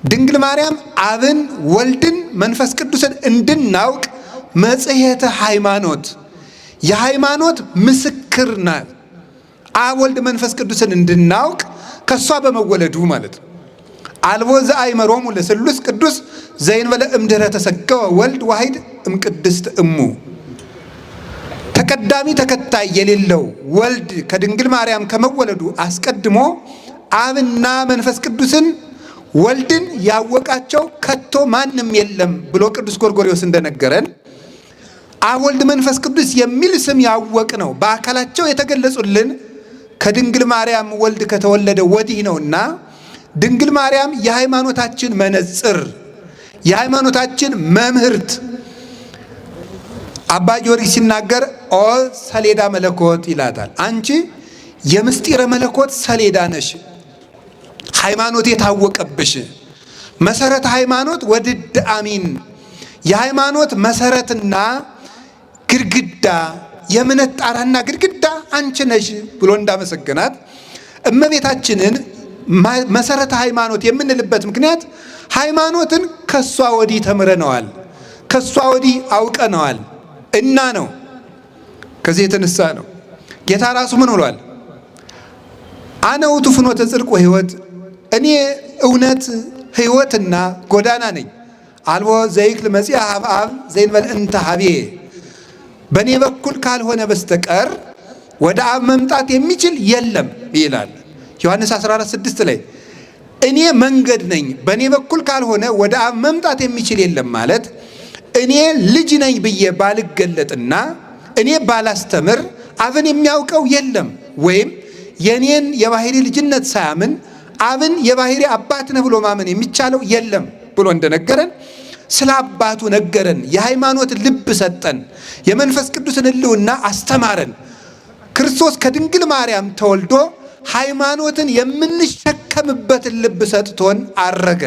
ድንግል ማርያም አብን ወልድን መንፈስ ቅዱስን እንድናውቅ መጽሔተ ሃይማኖት የሃይማኖት ምስክር ናት። አብ ወልድ መንፈስ ቅዱስን እንድናውቅ ከሷ በመወለዱ ማለት ነው። አልቦ ዘአይመሮሙ ለስሉስ ቅዱስ ዘእንበለ እምድኅረ ተሰገወ ወልድ ዋሂድ እምቅድስት እሙ። ተቀዳሚ ተከታይ የሌለው ወልድ ከድንግል ማርያም ከመወለዱ አስቀድሞ አብና መንፈስ ቅዱስን ወልድን ያወቃቸው ከቶ ማንም የለም ብሎ ቅዱስ ጎርጎርዮስ እንደነገረን አብ ወልድ መንፈስ ቅዱስ የሚል ስም ያወቅ ነው በአካላቸው የተገለጹልን ከድንግል ማርያም ወልድ ከተወለደ ወዲህ ነውና ድንግል ማርያም የሃይማኖታችን መነጽር የሃይማኖታችን መምህርት። አባ ጊዮርጊስ ሲናገር ኦ ሰሌዳ መለኮት ይላታል። አንቺ የምስጢረ መለኮት ሰሌዳ ነሽ፣ ሃይማኖት የታወቀብሽ መሰረተ ሃይማኖት ወድድ አሚን፣ የሃይማኖት መሰረትና ግድግዳ የእምነት ጣራና ግድግዳ አንቺ ነሽ ብሎ እንዳመሰገናት እመቤታችንን መሰረተ ሃይማኖት የምንልበት ምክንያት ሃይማኖትን ከሷ ወዲህ ተምረነዋል፣ ከሷ ወዲህ አውቀነዋል እና ነው። ከዚህ የተነሳ ነው ጌታ ራሱ ምን ብሏል? አነ ውእቱ ፍኖተ ጽድቅ ወሕይወት፣ እኔ እውነት ሕይወትና ጎዳና ነኝ። አልቦ ዘይክል መጺአ ኀበ አብ ዘእንበለ እንተ ኀቤ፣ በእኔ በኩል ካልሆነ በስተቀር ወደ አብ መምጣት የሚችል የለም ይላል ዮሐንስ 14:6 ላይ። እኔ መንገድ ነኝ፣ በእኔ በኩል ካልሆነ ወደ አብ መምጣት የሚችል የለም ማለት እኔ ልጅ ነኝ ብዬ ባልገለጥና እኔ ባላስተምር አብን የሚያውቀው የለም፣ ወይም የኔን የባህሪ ልጅነት ሳያምን አብን የባህሪ አባት ነህ ብሎ ማመን የሚቻለው የለም ብሎ እንደነገረን ስለ አባቱ ነገረን። የሃይማኖት ልብ ሰጠን። የመንፈስ ቅዱስን ሕልውና አስተማረን። ክርስቶስ ከድንግል ማርያም ተወልዶ ሃይማኖትን የምንሸከምበትን ልብ ሰጥቶን አረገ።